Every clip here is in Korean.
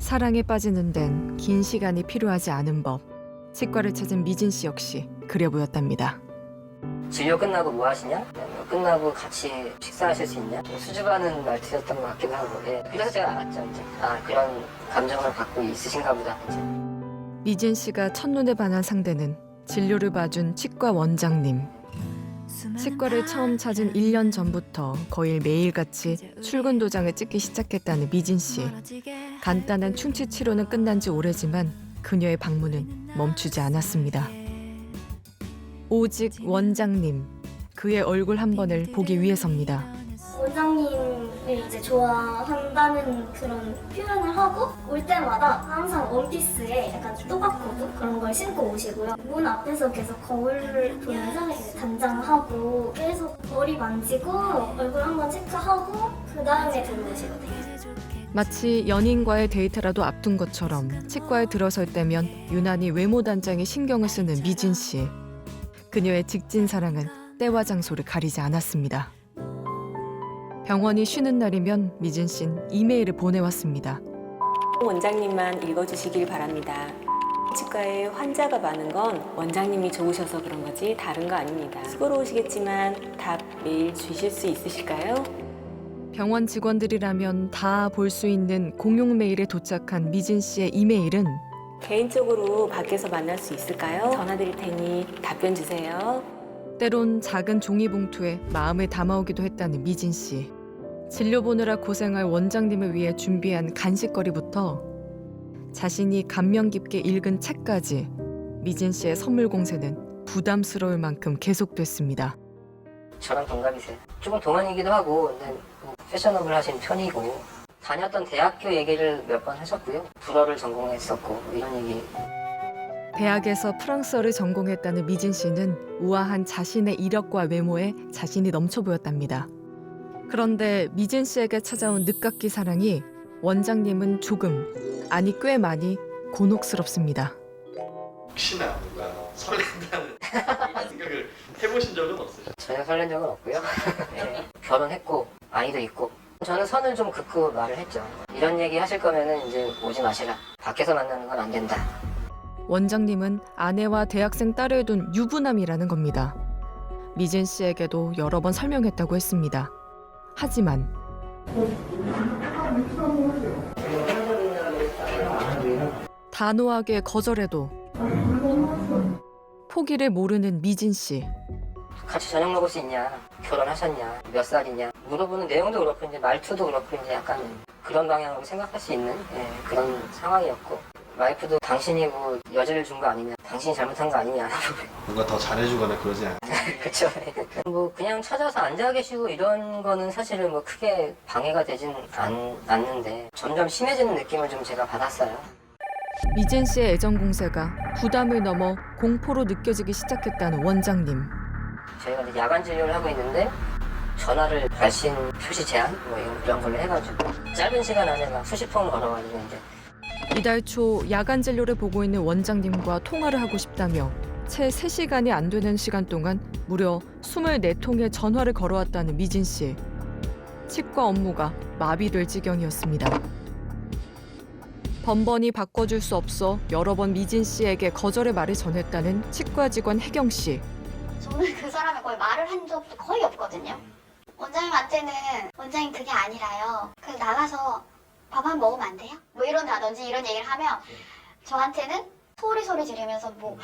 사랑에 빠지는 데는 긴 시간이 필요하지 않은 법. 치과를 찾은 미진 씨 역시 그래 보였답니다. 진료 끝나고 뭐 하시냐? 끝나고 같이 식사하실 수 있냐? 수줍어하는 말투였던 것 같기도 하고. 그래서 제가 알았죠. 이제. 그런 감정을 갖고 있으신가 보다. 이제. 미진 씨가 첫눈에 반한 상대는 진료를 봐준 치과 원장님. 치과를 처음 찾은 1년 전부터 거의 매일같이 출근 도장을 찍기 시작했다는 미진 씨. 간단한 충치 치료는 끝난 지 오래지만 그녀의 방문은 멈추지 않았습니다. 오직 원장님, 그의 얼굴 한 번을 보기 위해서입니다. 원장님을 이제 좋아한다는 그런 표현을 하고 올 때마다 항상 원피스에 약간 또박구두 그런 걸 신고 오시고요. 문 앞에서 계속 거울을 보면서 이제 단장하고 계속 머리 만지고 얼굴 한번 체크하고 그 다음에 들어오시거든요. 마치 연인과의 데이트라도 앞둔 것처럼 치과에 들어설 때면 유난히 외모 단장에 신경을 쓰는 미진 씨. 그녀의 직진 사랑은 때와 장소를 가리지 않았습니다. 병원이 쉬는 날이면 미진 씨는 이메일을 보내왔습니다. 원장님만 읽어주시길 바랍니다. 치과에 환자가 많은 건 원장님이 좋으셔서 그런 거지 다른 거 아닙니다. 수고로우시겠지만 답 메일 주실 수 있으실까요? 병원 직원들이라면 다 볼 수 있는 공용 메일에 도착한 미진 씨의 이메일은 개인적으로 밖에서 만날 수 있을까요? 전화 드릴 테니 답변 주세요. 때론 작은 종이봉투에 마음을 담아오기도 했다는 미진 씨. 진료 보느라 고생할 원장님을 위해 준비한 간식거리부터 자신이 감명 깊게 읽은 책까지 미진 씨의 선물 공세는 부담스러울 만큼 계속됐습니다. 저랑 동갑이세요. 조금 동안이기도 하고, 근데 패셔너블 하신 편이고, 다녔던 대학교 얘기를 몇 번 하셨고요. 불어를 전공했었고, 이런 얘기. 대학에서 프랑스어를 전공했다는 미진 씨는 우아한 자신의 이력과 외모에 자신이 넘쳐 보였답니다. 그런데 미진 씨에게 찾아온 늦깎이 사랑이 원장님은 조금, 아니 꽤 많이 곤혹스럽습니다. 혹시나 뭔가 설렌다는 이런 생각을 해보신 적은 없으세요? 전혀 설렌 적은 없고요. 결혼했고, 아이도 있고. 저는 선을 좀 긋고 말을 했죠. 이런 얘기 하실 거면은 이제 오지 마시라. 밖에서 만나는 건 안 된다. 원장님은 아내와 대학생 딸을 둔 유부남이라는 겁니다. 미진 씨에게도 여러 번 설명했다고 했습니다. 하지만 단호하게 거절해도 포기를 모르는 미진 씨. 같이 저녁 먹을 수 있냐? 결혼하셨냐? 몇 살이냐? 물어보는 내용도 그렇고 이제 말투도 그렇고 이제 약간 그런 방향으로 생각할 수 있는 그런 상황이었고, 와이프도 당신이 뭐 여자를 준 거 아니냐? 당신이 잘못한 거 아니냐? 뭔가 더 잘해주거나 그러지 않아요? 그렇죠. 뭐 그냥 찾아서 앉아 계시고 이런 거는 사실은 뭐 크게 방해가 되진 않는데 점점 심해지는 느낌을 좀 제가 받았어요. 미진 씨의 애정 공세가 부담을 넘어 공포로 느껴지기 시작했다는 원장님. 저희가 이제 야간 진료를 하고 있는데 전화를 발신 표시 제한 뭐 이런 걸로 해가지고 짧은 시간 안에 막 수십 통 걸어가지고 이제 이달 초 야간 진료를 보고 있는 원장님과 통화를 하고 싶다며 채 3시간이 안 되는 시간 동안 무려 24통의 전화를 걸어왔다는 미진 씨. 치과 업무가 마비될 지경이었습니다. 번번이 바꿔줄 수 없어 여러 번 미진 씨에게 거절의 말을 전했다는 치과 직원 혜경 씨. 저는 그 사람이 거의 말을 한 적도 거의 없거든요. 원장님한테는 원장님 그게 아니라요. 그냥 나가서 밥 한 번 먹으면 안 돼요? 뭐 이런다든지 이런 얘기를 하면 저한테는 소리 지르면서 뭐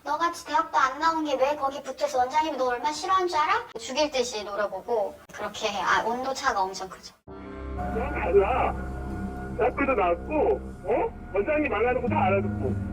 너같이 대학도 안 나온 게 왜 거기 붙어서 원장님이 너 얼마나 싫어하는 줄 알아? 죽일 듯이 노려보고 그렇게 온도차가 엄청 크죠. 그냥 가자. 대학교도 나왔고, 원장님 말하는 거 다 알아듣고.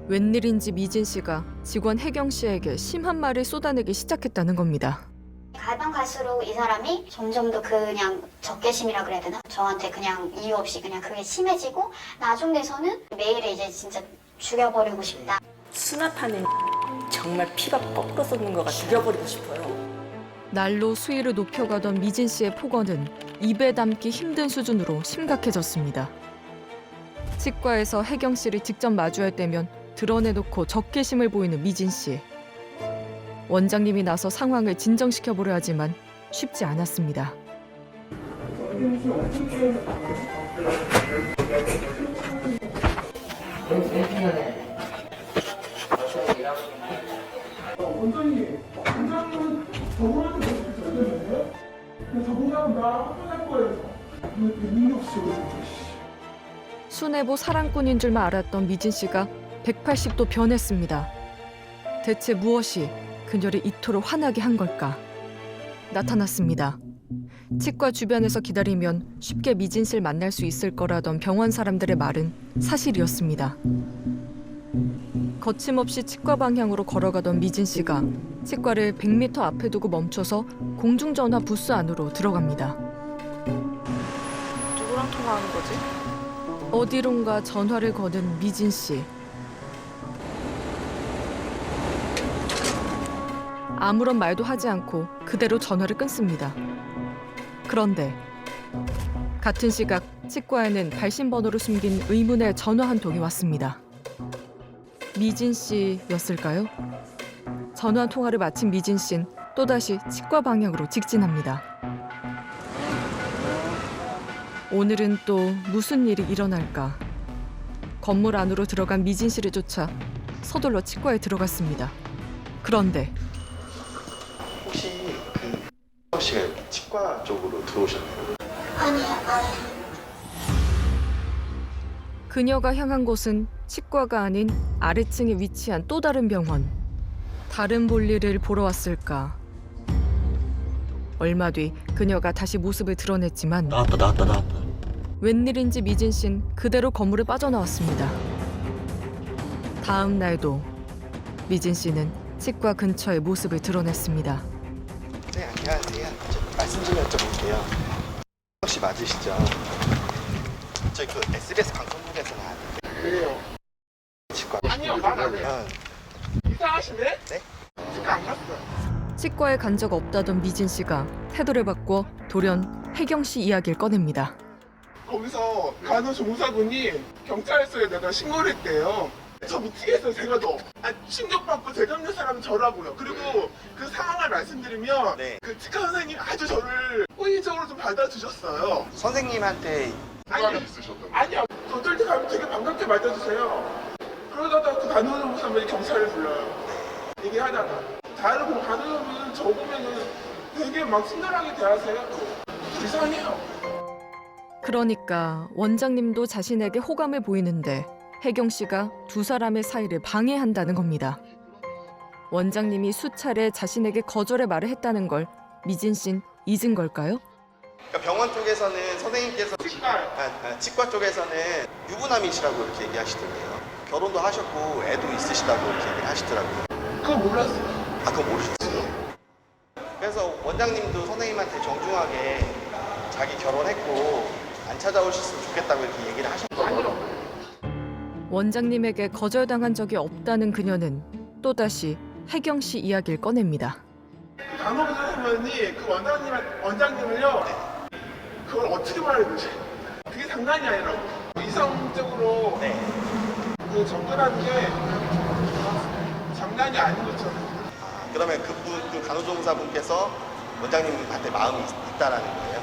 웬일인지 미진 씨가 직원 혜경 씨에게 심한 말을 쏟아내기 시작했다는 겁니다. 가면 갈수록 이 사람이 점점 더 그냥 적개심이라 그래야 되나? 저한테 그냥 이유 없이 그냥 그게 심해지고 나중 돼서는 매일에 이제 진짜 죽여버리고 싶다. 수납하는 정말 피가 거꾸로 쏟는 것 같아요. 죽여버리고 싶어요. 날로 수위를 높여가던 미진 씨의 폭언은 입에 담기 힘든 수준으로 심각해졌습니다. 치과에서 혜경 씨를 직접 마주할 때면 드러내놓고 적개심을 보이는 미진 씨. 원장님이 나서 상황을 진정시켜보려 하지만 쉽지 않았습니다. 원장님, 원장님은 저분한테 그렇게 전했는데 저분하고 나 합병할 거예요. 능력시고 순애보 사랑꾼인 줄만 알았던 미진 씨가 180도 변했습니다. 대체 무엇이 그녀를 이토록 화나게 한 걸까? 나타났습니다. 치과 주변에서 기다리면 쉽게 미진 씨를 만날 수 있을 거라던 병원 사람들의 말은 사실이었습니다. 거침없이 치과 방향으로 걸어가던 미진 씨가 치과를 100m 앞에 두고 멈춰서 공중전화 부스 안으로 들어갑니다. 누구랑 통화하는 거지? 어디론가 전화를 거는 미진 씨. 아무런 말도 하지 않고 그대로 전화를 끊습니다. 그런데 같은 시각 치과에는 발신번호로 숨긴 의문의 전화 한 통이 왔습니다. 미진 씨였을까요? 전화 통화를 마친 미진 씨는 또다시 치과 방향으로 직진합니다. 오늘은 또 무슨 일이 일어날까? 건물 안으로 들어간 미진 씨를 쫓아 서둘러 치과에 들어갔습니다. 그런데 혹시 그 씨가 치과 쪽으로 들어오셨나요? 아니요. 그녀가 향한 곳은 치과가 아닌 아래층에 위치한 또 다른 병원. 다른 볼일을 보러 왔을까? 얼마 뒤 그녀가 다시 모습을 드러냈지만 나왔다. 웬일인지 미진 씨는 그대로 건물을 빠져나왔습니다. 다음 날도 미진 씨는 치과 근처에 모습을 드러냈습니다. 네, 안녕하세요. 말씀 좀 여쭤볼게요. 혹시 맞으시죠? 저희 그 SBS 방송국에서 나왔는데 그래요. 치과 아니요, 말 안 해요. 이상하시네? 네? 치과 안 갔어요. 치과에 간 적 없다던 미진 씨가 태도를 바꿔 돌연 혜경 씨 이야기를 꺼냅니다. 거기서 간호조무사분이 경찰서에다가 신고를 했대요. 저 미치겠어요, 제가 더. 충격받고 대감는 사람은 저라고요. 그리고 그 상황을 말씀드리면 네. 그 치과 선생님이 아주 저를 호의적으로 좀 받아주셨어요. 선생님한테 아니요. 어떨 때 가면 되게 반갑게 맞아주세요. 그러다가 그 간호조무사분이 경찰을 불러요. 얘기하다가. 다른 간호조무사는 저 보면은 되게 막 친절하게 대하세요. 또. 이상해요. 그러니까 원장님도 자신에게 호감을 보이는데 혜경 씨가 두 사람의 사이를 방해한다는 겁니다. 원장님이 수차례 자신에게 거절의 말을 했다는 걸 미진 씨는 잊은 걸까요? 그러니까 병원 쪽에서는 선생님께서 치과 쪽에서는 유부남이시라고 이렇게 얘기하시던데요. 결혼도 하셨고 애도 있으시다고 이렇게 얘기를 하시더라고요. 그거 몰랐어요. 아, 그거 모르셨어요? 그래서 원장님도 선생님한테 정중하게 자기 결혼했고 안 찾아오셨으면 좋겠다고 이렇게 얘기를 하셨거든요. 원장님에게 거절당한 적이 없다는 그녀는 또다시 혜경 씨 이야기를 꺼냅니다. 그 간호부 선생님이 그 원장님을요. 그걸 어떻게 말해야 되지? 그게 장난이 아니라고. 이성적으로 네. 그 접근하는 게 장난이 아닌 것처럼. 아, 그러면 그 간호조무사분께서 원장님한테 마음이 있다라는 거예요?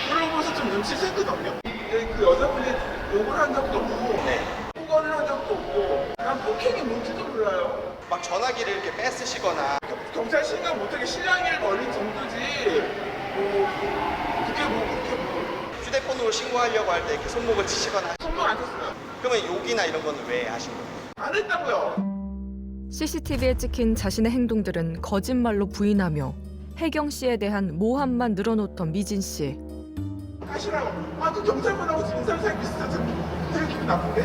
그런 것을 좀 눈치 채거든요. 그 여자분이 욕을 한 적도 없고, 네. 폭언을 한 적도 없고, 난 폭행이 뭔지도 몰라요. 막 전화기를 이렇게 뺏으시거나 경찰신가 못하게 실랑이를 걸린 정도지, 그게 그렇게 휴대폰으로 신고하려고 할 때 이렇게 손목을 치시거나 손목 안 쳤어요. 그러면 욕이나 이런 거는 왜 하신 거예요? 안 했다고요. CCTV에 찍힌 자신의 행동들은 거짓말로 부인하며 혜경 씨에 대한 모함만 늘어놓던 미진 씨. 하시라고. 그 경찰분하고 인상 차이 비슷하죠. 되게 기분 나쁜데?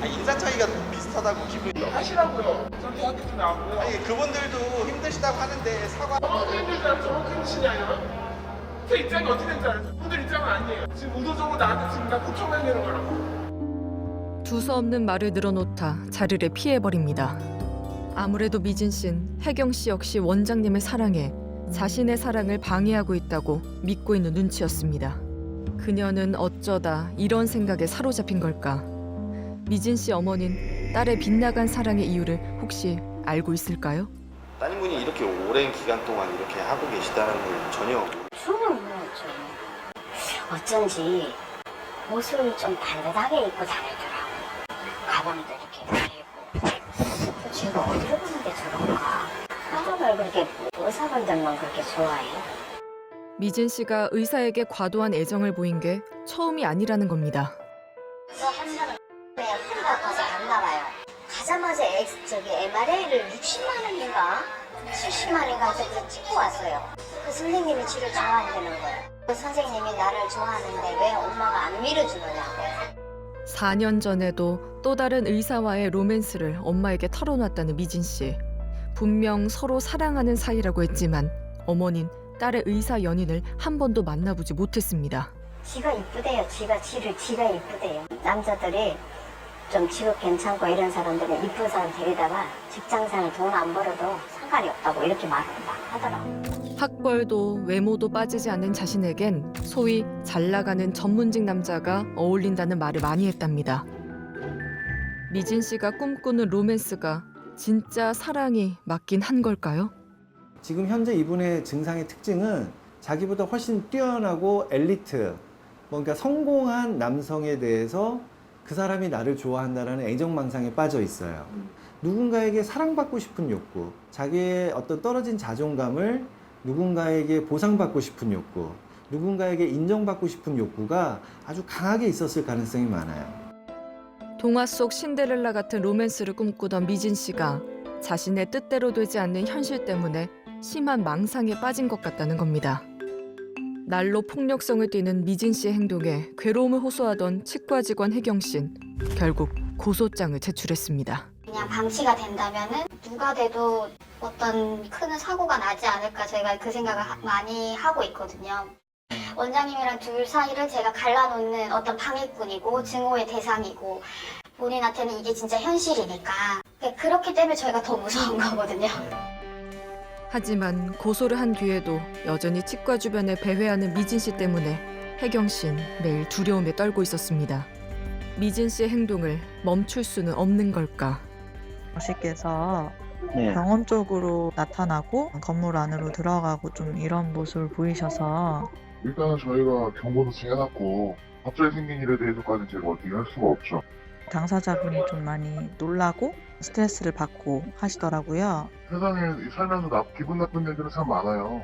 아, 인사 차이가 비슷하다고 기분이 하시라고요. 전 대학교도 나왔고요. 아니 그분들도 힘드시다고 하는데 사과 저렇게 힘들지 않아요? 저렇게 힘드시냐요? 제 입장이 어떻게 된지 알아요? 분들 입장은 아니에요. 지금 의도적으로 나한테 지금 나 고쳐내는 거라고. 두서없는 말을 늘어놓다 자리를 피해버립니다. 아무래도 미진 씨는 혜경 씨 역시 원장님을 사랑해 자신의 사랑을 방해하고 있다고 믿고 있는 눈치였습니다. 그녀는 어쩌다 이런 생각에 사로잡힌 걸까? 미진 씨 어머니는 딸의 빗나간 사랑의 이유를 혹시 알고 있을까요? 따님분이 이렇게 오랜 기간 동안 이렇게 하고 계시다는 걸 전혀 처음은 몰랐죠. 어쩐지 옷을 좀 반듯하게 입고 다니더라고. 가방도 이렇게 달리고. 제가 어디로 보는데 저런가? 사람을 그렇게 의사분들만 그렇게 좋아해요? 미진 씨가 의사에게 과도한 애정을 보인 게 처음이 아니라는 겁니다. 그래서 한 사람 그냥 하루가 가서 안 나와요. 가자마자 MRA를 60만 원인가 70만 원인가 해서 찍고 왔어요. 그 선생님이 치료 좋아한다는 거예요. 그 선생님이 나를 좋아하는데 왜 엄마가 안 밀어주느냐고. 4년 전에도 또 다른 의사와의 로맨스를 엄마에게 털어놨다는 미진 씨. 분명 서로 사랑하는 사이라고 했지만 어머닌 딸의 의사 연인을 한 번도 만나보지 못했습니다. 지가 이쁘대요. 지가 이쁘대요. 남자들이 좀 직업 괜찮고 이런 사람들은 이쁜 사람 데리다가 직장생활 돈 안 벌어도 상관이 없다고 이렇게 말을 막 하더라고요. 학벌도 외모도 빠지지 않는 자신에겐 소위 잘 나가는 전문직 남자가 어울린다는 말을 많이 했답니다. 미진 씨가 꿈꾸는 로맨스가 진짜 사랑이 맞긴 한 걸까요? 지금 현재 이분의 증상의 특징은 자기보다 훨씬 뛰어나고 엘리트, 뭔가 성공한 남성에 대해서 그 사람이 나를 좋아한다는 애정망상에 빠져 있어요. 누군가에게 사랑받고 싶은 욕구, 자기의 어떤 떨어진 자존감을 누군가에게 보상받고 싶은 욕구, 누군가에게 인정받고 싶은 욕구가 아주 강하게 있었을 가능성이 많아요. 동화 속 신데렐라 같은 로맨스를 꿈꾸던 미진 씨가 자신의 뜻대로 되지 않는 현실 때문에 심한 망상에 빠진 것 같다는 겁니다. 날로 폭력성을 띠는 미진 씨의 행동에 괴로움을 호소하던 치과 직원 혜경 씨는 결국 고소장을 제출했습니다. 그냥 방치가 된다면은 누가 돼도 어떤 큰 사고가 나지 않을까 제가 그 생각을 많이 하고 있거든요. 원장님이랑 둘 사이를 제가 갈라놓는 어떤 방해꾼이고 증오의 대상이고 본인한테는 이게 진짜 현실이니까 그렇기 때문에 저희가 더 무서운 거거든요. 하지만 고소를 한 뒤에도 여전히 치과 주변에 배회하는 미진 씨 때문에 혜경 씨는 매일 두려움에 떨고 있었습니다. 미진 씨의 행동을 멈출 수는 없는 걸까? 씨께서 병원 쪽으로 나타나고 건물 안으로 들어가고 좀 이런 모습을 보이셔서 일단은 저희가 경고도 해놨고 갑자기 생긴 일에 대해서까지는 제가 어떻게 할 수가 없죠. 당사자분이 좀 많이 놀라고 스트레스를 받고 하시더라고요. 세상에 살면서 기분 나쁜 일들은 참 많아요.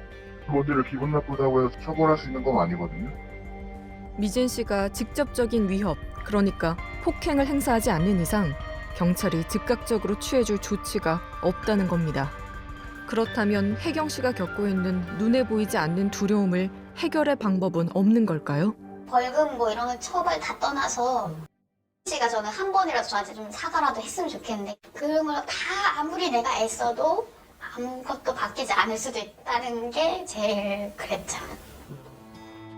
뭔지를 기분 나쁘다고 해서 처벌할 수 있는 건 아니거든요. 미진 씨가 직접적인 위협, 그러니까 폭행을 행사하지 않는 이상 경찰이 즉각적으로 취해줄 조치가 없다는 겁니다. 그렇다면 혜경 씨가 겪고 있는 눈에 보이지 않는 두려움을 해결할 방법은 없는 걸까요? 벌금 뭐 이런 건 처벌 다 떠나서 씨가 저는 한 번이라도 저한테 좀 사과라도 했으면 좋겠는데 그런 걸 다 아무리 내가 애써도 아무것도 바뀌지 않을 수도 있다는 게 제일 그랬죠.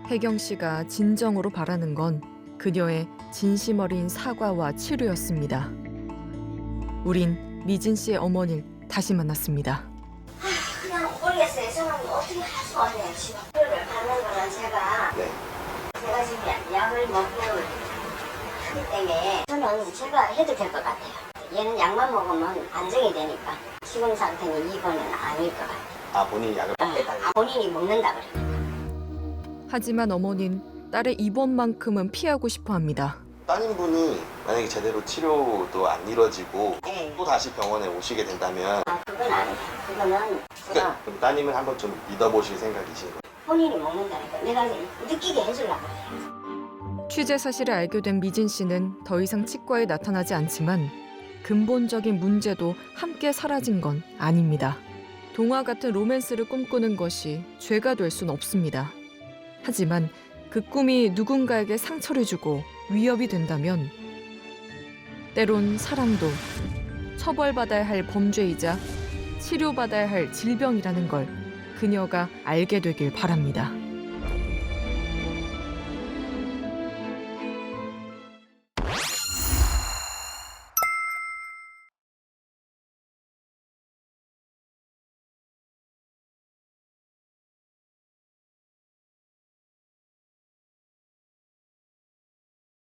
혜경 씨가 진정으로 바라는 건 그녀의 진심 어린 사과와 치료였습니다. 우린 미진 씨의 어머니를 다시 만났습니다. 그냥 모르겠어요. 저는 어떻게 할 수가 없네요. 지금 치료를 받는 거는 제가 지금 약을 먹고 하기 때문에 저는 제가 해도 될 것 같아요. 얘는 약만 먹으면 안정이 되니까 지금 상태는 이거는 아닐 것 같아요. 아, 본인이 약을 먹겠다. 본인이 먹는다 그러니까. 하지만 어머니는 딸의 입원만큼은 피하고 싶어 합니다. 따님분이 만약에 제대로 치료도 안 이루어지고 또 다시 병원에 오시게 된다면 그건 아니에요. 그거는 제가 그럼 따님을 한번 좀 믿어보실 생각이신 거예요? 본인이 먹는다니까 내가 느끼게 해주려고 해요. 취재 사실을 알게 된 미진 씨는 더 이상 치과에 나타나지 않지만 근본적인 문제도 함께 사라진 건 아닙니다. 동화 같은 로맨스를 꿈꾸는 것이 죄가 될 수는 없습니다. 하지만 그 꿈이 누군가에게 상처를 주고 위협이 된다면 때론 사랑도 처벌받아야 할 범죄이자 치료받아야 할 질병이라는 걸 그녀가 알게 되길 바랍니다.